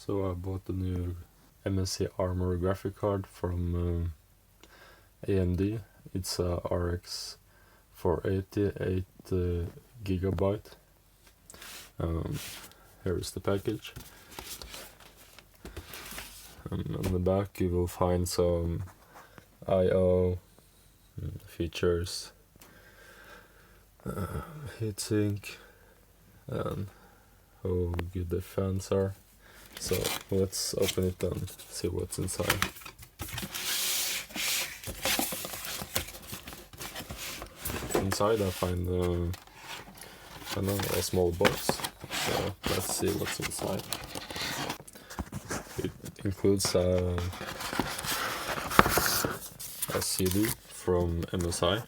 So I bought the new MSI Armor graphic card from AMD. It's a RX 480, 8 GB. Here is the package. On the back you will find some I/O features, heatsink, and how good the fans are. So let's open it and see what's inside. Inside I find a small box, so let's see what's inside. It includes a CD from MSI.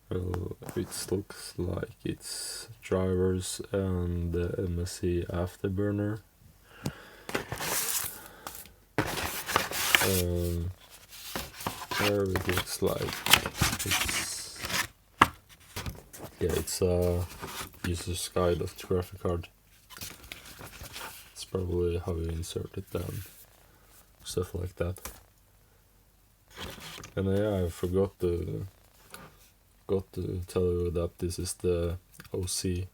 Well, it looks like it's drivers and the MSI afterburner. Here it looks like it's a user's guide of the graphic card. It's probably how you insert it and stuff like that. And yeah, I forgot to tell you that this is the OC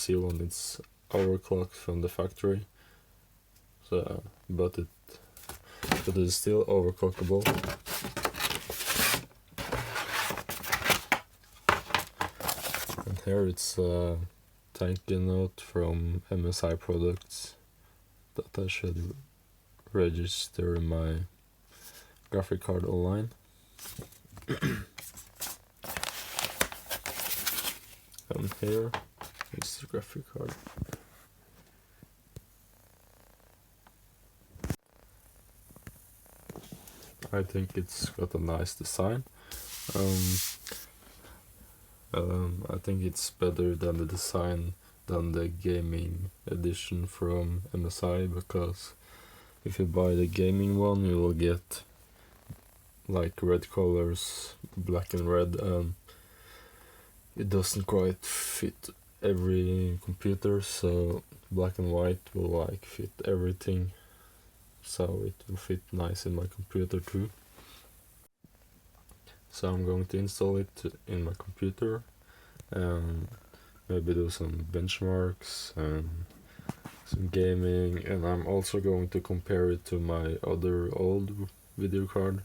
one. It's overclocked from the factory. So, but it is still overclockable. And here it's a thank you note from MSI products that I should register my graphic card online. And here is the graphic card. I think it's got a nice design. I think it's better than the design than the gaming edition from MSI, because if you buy the gaming one you will get like red colors, black and red, and it doesn't quite fit every computer, so black and white will like fit everything, so it will fit nice in my computer too. So I'm going to install it in my computer and maybe do some benchmarks and some gaming, and I'm also going to compare it to my other old video card